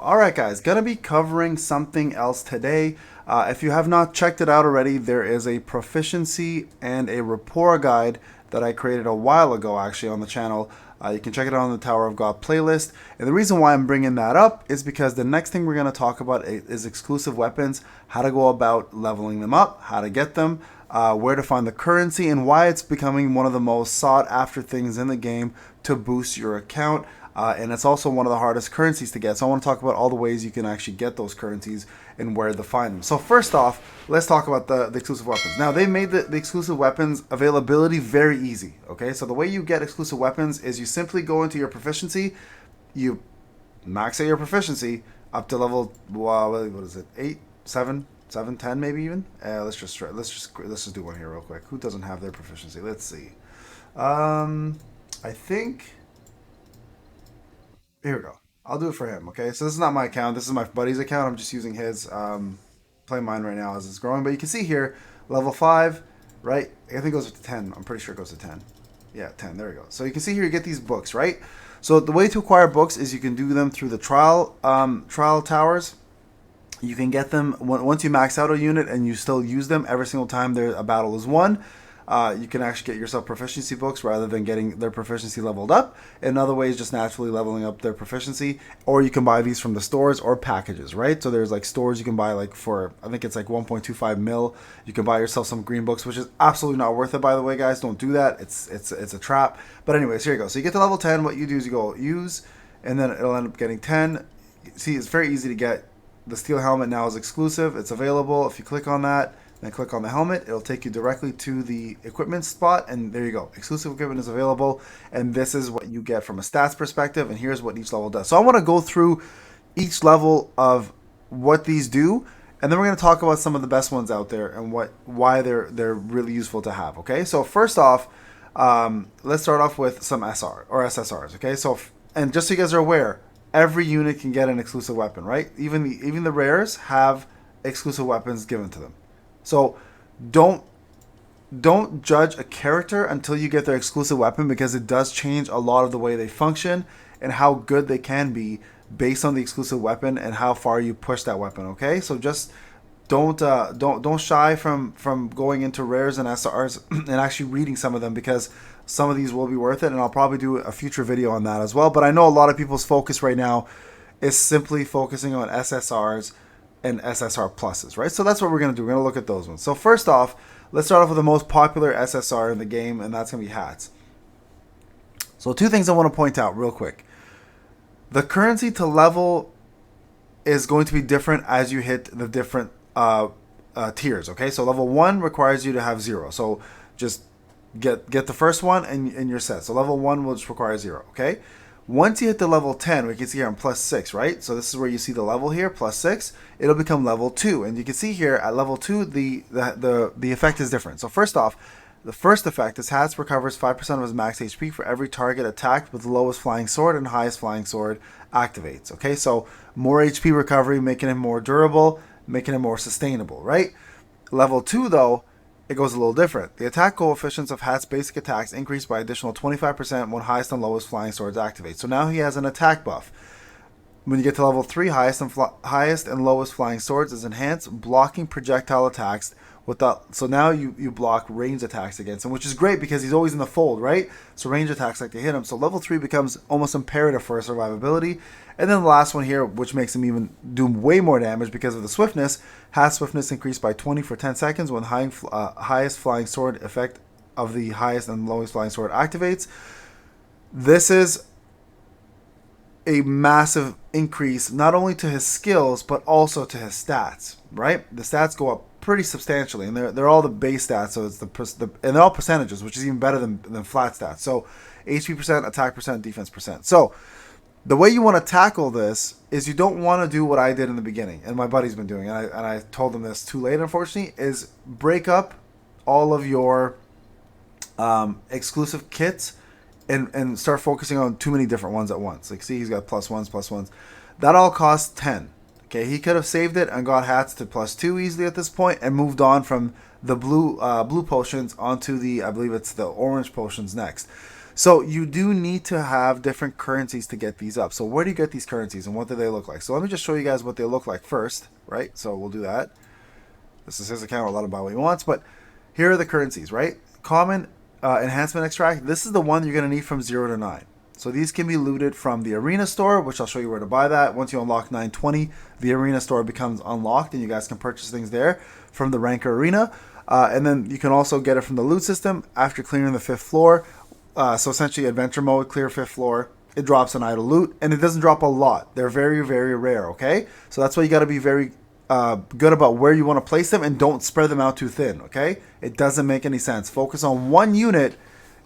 Alright guys, gonna be covering something else today. If you have not checked it out already, there is a proficiency and a rapport guide that I created a while ago actually on the channel. You can check it out on the Tower of God playlist. And the reason why I'm bringing that up is because the next thing we're going to talk about is exclusive weapons, how to go about leveling them up, how to get them, where to find the currency, and why it's becoming one of the most sought after things in the game to boost your account. And it's also one of the hardest currencies to get. So I want to talk about all the ways you can actually get those currencies and where to find them. So first off, let's talk about the exclusive weapons. Now, they made the exclusive weapons availability very easy. Okay, so the way you get exclusive weapons is you simply go into your proficiency, you max out your proficiency up to level, what is it, 8, 7, 7, 10 maybe even. Let's just do one here real quick. Who doesn't have their proficiency? Let's see. I think. Here we go. I'll do it for him, okay? So this is not my account. This is my buddy's account. I'm just using his. Playing mine right now as it's growing. But you can see here, level 5, right? I think it goes to 10. I'm pretty sure it goes to 10. Yeah, 10. There we go. So you can see here you get these books, right? So the way to acquire books is you can do them through the trial towers. You can get them once you max out a unit and you still use them every single time a battle is won. You can actually get yourself proficiency books rather than getting their proficiency leveled up. Another way is just naturally leveling up their proficiency, or you can buy these from the stores or packages, right? So there's like stores you can buy like for, I think it's like 1.25 mil. You can buy yourself some green books, which is absolutely not worth it, by the way, guys. Don't do that. It's a trap. But anyways, here you go. So you get to level 10. What you do is you go use, and then it'll end up getting 10. See, it's very easy to get. The steel helmet now is exclusive. It's available. If you click on that, then click on the helmet, it'll take you directly to the equipment spot, and there you go. Exclusive equipment is available, and this is what you get from a stats perspective, and here's what each level does. So I want to go through each level of what these do, and then we're going to talk about some of the best ones out there and why they're really useful to have. Okay, so first off, let's start off with some SR or SSRs. Okay, so and just so you guys are aware, every unit can get an exclusive weapon, right? Even the rares have exclusive weapons given to them. So don't judge a character until you get their exclusive weapon, because it does change a lot of the way they function and how good they can be based on the exclusive weapon and how far you push that weapon. Okay, so just don't shy from going into rares and SRs and actually reading some of them, because some of these will be worth it, and I'll probably do a future video on that as well. But I know a lot of people's focus right now is simply focusing on SSRs and SSR pluses, right? So that's what we're going to do. We're going to look at those ones. So first off, let's start off with the most popular SSR in the game, and that's going to be hats. So two things I want to point out real quick. The currency to level is going to be different as you hit the different tiers, okay? So level 1 requires you to have 0. So just get the first one and you're set. So level 1 will just require 0, okay? Once you hit the level 10, we can see here I'm plus 6, right? So this is where you see the level here, plus 6. It'll become level 2. And you can see here at level 2, the effect is different. So first off, the first effect is hats recovers 5% of his max HP for every target attacked with the lowest flying sword and highest flying sword activates. Okay, so more HP recovery, making him more durable, making him more sustainable, right? Level 2, though, it goes a little different. The attack coefficients of Hat's basic attacks increase by additional 25% when highest and lowest flying swords activate. So now he has an attack buff. When you get to level 3, highest and lowest flying swords is enhanced, blocking projectile attacks without. So now you block ranged attacks against him, which is great because he's always in the fold, right? So range attacks like to hit him. So level 3 becomes almost imperative for survivability. And then the last one here, which makes him even do way more damage because of the swiftness. Hat's swiftness increased by 20 for 10 seconds when highest flying sword effect of the highest and lowest flying sword activates. This is a massive increase, not only to his skills, but also to his stats, right? The stats go up pretty substantially, and they're all the base stats, so it's and they're all percentages, which is even better than flat stats. So HP percent, attack percent, defense percent. So the way you want to tackle this is you don't want to do what I did in the beginning, and my buddy's been doing, and I told him this too late, unfortunately, is break up all of your exclusive kits and start focusing on too many different ones at once. Like, see, he's got plus ones. That all costs 10. Okay, he could have saved it and got hats to +2 easily at this point and moved on from the blue potions onto the, I believe it's the orange potions next. So you do need to have different currencies to get these up. So where do you get these currencies and what do they look like? So let me just show you guys what they look like first, right? So we'll do that. This is his account. We'll let him buy what he wants. But here are the currencies, right? Common enhancement extract. This is the one you're going to need from 0 to 9. So these can be looted from the arena store, which I'll show you where to buy that. Once you unlock 920, the arena store becomes unlocked and you guys can purchase things there from the ranker arena. And then you can also get it from the loot system after clearing the 5th floor. So essentially adventure mode, clear 5th floor. It drops an idle loot and it doesn't drop a lot. They're very, very rare, okay? So that's why you got to be very good about where you want to place them and don't spread them out too thin, okay? It doesn't make any sense. Focus on one unit,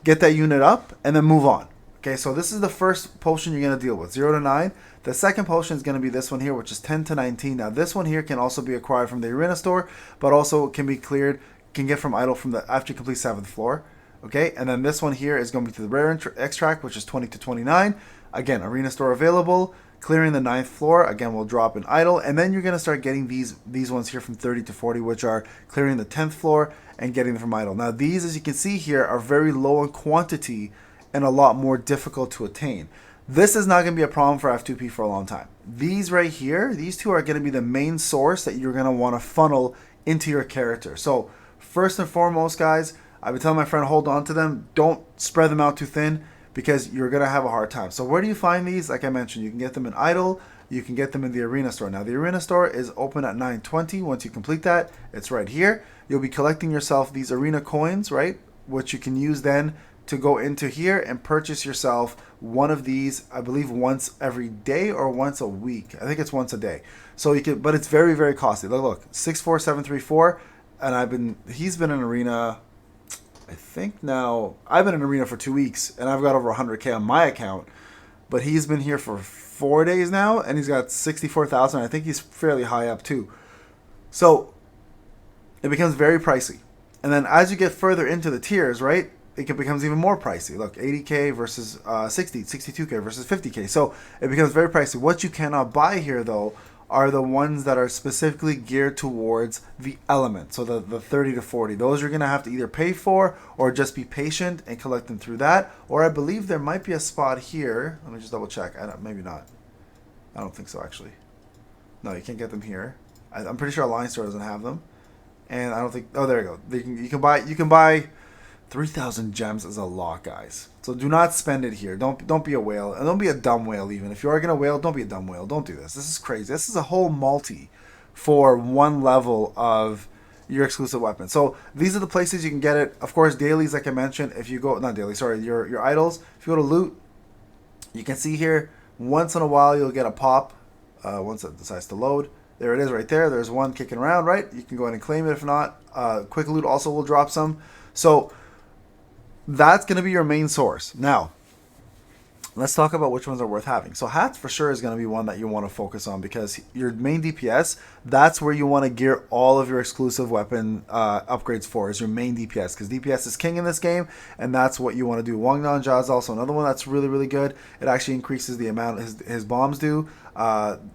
get that unit up, and then move on. Okay, so this is the first potion you're going to deal with, 0 to 9. The second potion is going to be this one here, which is 10 to 19. Now, this one here can also be acquired from the arena store, but also can be cleared, can get from idle from the after you complete 7th floor. Okay, and then this one here is going to be to the rare extract, which is 20 to 29. Again, arena store available. Clearing the 9th floor, again, will drop in idle. And then you're going to start getting these ones here from 30 to 40, which are clearing the 10th floor and getting them from idle. Now, these, as you can see here, are very low in quantity and a lot more difficult to attain. This is not going to be a problem for F2P for a long time. These right here, these two are going to be the main source that you're going to want to funnel into your character. So first and foremost, guys, I've been telling my friend, hold on to them. Don't spread them out too thin because you're going to have a hard time. So where do you find these? Like I mentioned, you can get them in idle. You can get them in the arena store. Now, the arena store is open at 9:20. Once you complete that, it's right here. You'll be collecting yourself these arena coins, right? Which you can use then to go into here and purchase yourself one of these, I believe once every day or once a week. I think it's once a day. So you can, but it's very, very costly. Look, 64734, and he's been in arena, I think now, I've been in arena for 2 weeks and I've got over 100K on my account, but he's been here for 4 days now and he's got 64,000. I think he's fairly high up too. So it becomes very pricey. And then as you get further into the tiers, right, it becomes even more pricey. Look, 80K versus 62K versus 50K. So it becomes very pricey. What you cannot buy here, though, are the ones that are specifically geared towards the element. So the 30 to 40. Those you're going to have to either pay for or just be patient and collect them through that. Or I believe there might be a spot here. Let me just double check. Maybe not. I don't think so, actually. No, you can't get them here. I'm pretty sure Alliance Store doesn't have them. And I don't think... Oh, there you go. You can buy 3,000 gems is a lot, guys. So do not spend it here. Don't be a whale. And don't be a dumb whale even. If you are going to whale, don't be a dumb whale. Don't do this. This is crazy. This is a whole multi for one level of your exclusive weapon. So these are the places you can get it. Of course, dailies, like I mentioned, if you go... Not daily, sorry. Your idols. If you go to loot, you can see here, once in a while you'll get a pop once it decides to load. There it is right there. There's one kicking around, right? You can go ahead and claim it if not. Quick loot also will drop some. So that's going to be your main source. Now, let's talk about which ones are worth having. So hats for sure is going to be one that you want to focus on because your main DPS, that's where you want to gear all of your exclusive weapon upgrades for, is your main DPS, because DPS is king in this game and that's what you want to do. Wangnan Jia is also another one that's really, really good. It actually increases the amount his bombs do.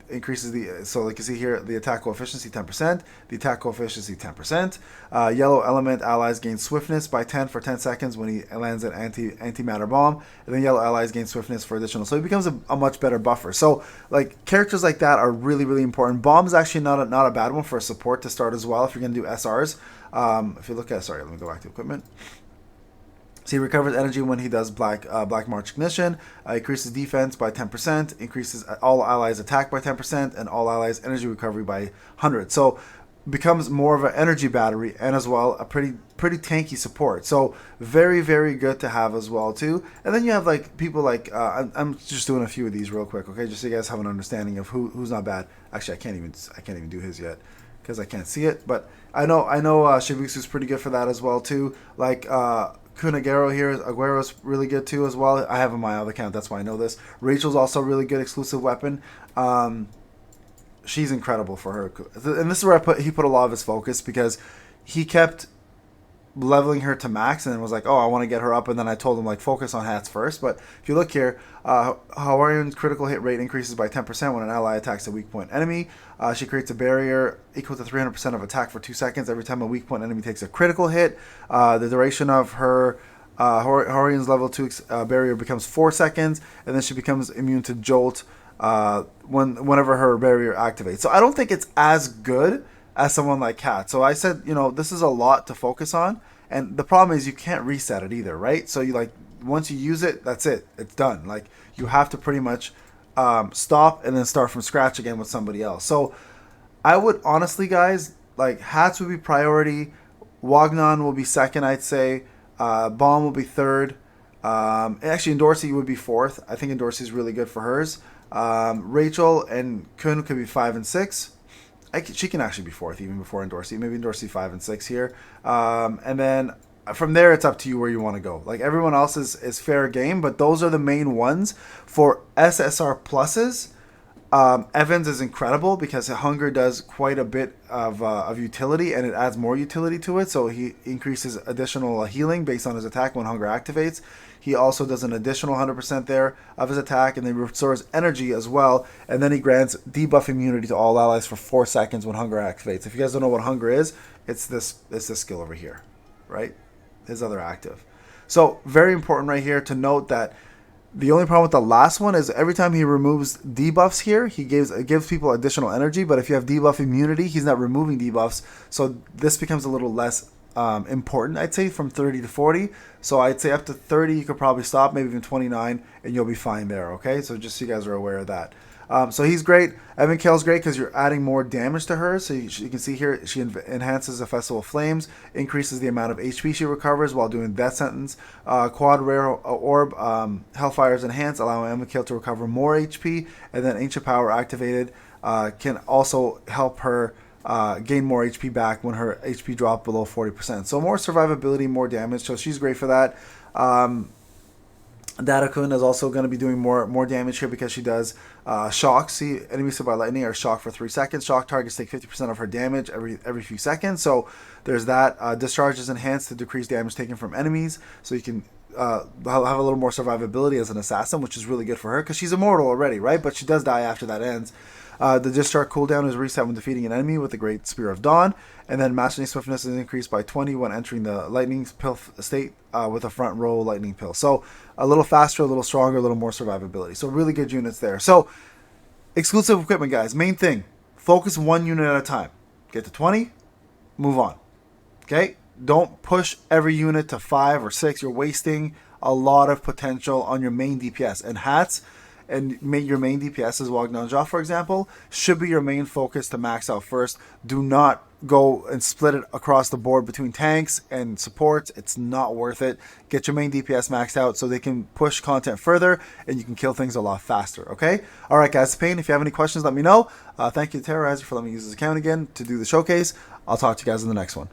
Increases so like you see here, the attack coefficiency 10%, the attack coefficiency 10%. Yellow element allies gain swiftness by 10 for 10 seconds when he lands an antimatter bomb, and then yellow allies gain swiftness for additional. So he becomes a much better buffer. So like characters like that are really, really important. Bomb is actually not a bad one for a support to start as well if you're going to do SRs. If you look at, sorry, let me go back to equipment. So he recovers energy when he does Black March Ignition, increases defense by 10%, increases all allies attack by 10%, and all allies energy recovery by 100. So becomes more of an energy battery and as well a pretty tanky support. So very, very good to have as well too. And then you have like people like I'm just doing a few of these real quick, okay, just so you guys have an understanding of who's not bad. Actually, I can't even do his yet because I can't see it, but I know Shibutsu's pretty good for that as well too. Like Kunagero here, Aguero's really good too as well. I have him on my other account, that's why I know this. Rachel's also a really good exclusive weapon. She's incredible for her. And this is where he put a lot of his focus because he kept leveling her to max and then was like, oh, I want to get her up. And then I told him, like, focus on hats first. But if you look here, Hawaiian's critical hit rate increases by 10% when an ally attacks a weak point enemy. She creates a barrier equal to 300% of attack for 2 seconds every time a weak point enemy takes a critical hit. The duration of her Horian's level 2 barrier becomes 4 seconds, and then she becomes immune to Jolt whenever her barrier activates. So I don't think it's as good as someone like Cat. So I said, this is a lot to focus on, and the problem is you can't reset it either, right? So once you use it, that's it. It's done. Like, you have to pretty much stop and then start from scratch again with somebody else. So I would honestly, guys, like, Hats would be priority. Wagnon will be second, I'd say. Bomb will be third. Actually, Endorsey would be fourth. I think Endorsey is really good for hers. Rachel and Kun could be 5 and 6. She can actually be fourth even before Endorsey. Maybe Endorsey 5 and 6 here. And then from there, it's up to you where you want to go. Like, everyone else is fair game, but those are the main ones. For SSR pluses, Evans is incredible because Hunger does quite a bit of utility, and it adds more utility to it. So he increases additional healing based on his attack when Hunger activates. He also does an additional 100% there of his attack, and then restores energy as well. And then he grants debuff immunity to all allies for 4 seconds when Hunger activates. If you guys don't know what Hunger is, it's this skill over here, right? His other active. So very important right here to note that the only problem with the last one is every time he removes debuffs here, it gives people additional energy. But if you have debuff immunity, he's not removing debuffs. So this becomes a little less important, I'd say, from 30 to 40. So I'd say up to 30, you could probably stop, maybe even 29, and you'll be fine there, okay? So just so you guys are aware of that. So he's great. Evan Kale's great because you're adding more damage to her. So you can see here, she enhances the Festival of Flames, increases the amount of HP she recovers while doing Death Sentence. Quad Rare Orb, Hellfire's Enhance, allowing Evan Kale to recover more HP. And then Ancient Power activated can also help her gain more HP back when her HP dropped below 40%. So more survivability, more damage. So she's great for that. Datakun is also going to be doing more damage here because she does shock. See, enemies hit by lightning are shocked for 3 seconds. Shock targets take 50% of her damage every few seconds. So there's that. Discharge is enhanced to decrease damage taken from enemies. So you can have a little more survivability as an assassin, which is really good for her because she's immortal already, right? But she does die after that ends. The discharge cooldown is reset when defeating an enemy with the Great Spear of Dawn, and then Mastery Swiftness is increased by 20 when entering the Lightning Pill state with a front row Lightning Pill. So a little faster, a little stronger, a little more survivability. So really good units there. So exclusive equipment, guys. Main thing, focus one unit at a time. Get to 20, move on. Okay? Don't push every unit to 5 or 6. You're wasting a lot of potential on your main DPS. And Hats and your main DPS is Wagnanja, for example, should be your main focus to max out first. Do not go and split it across the board between tanks and supports. It's not worth it. Get your main DPS maxed out so they can push content further and you can kill things a lot faster, okay? All right, guys, Payne, if you have any questions, let me know. Thank you to Terrorizer for letting me use his account again to do the showcase. I'll talk to you guys in the next one.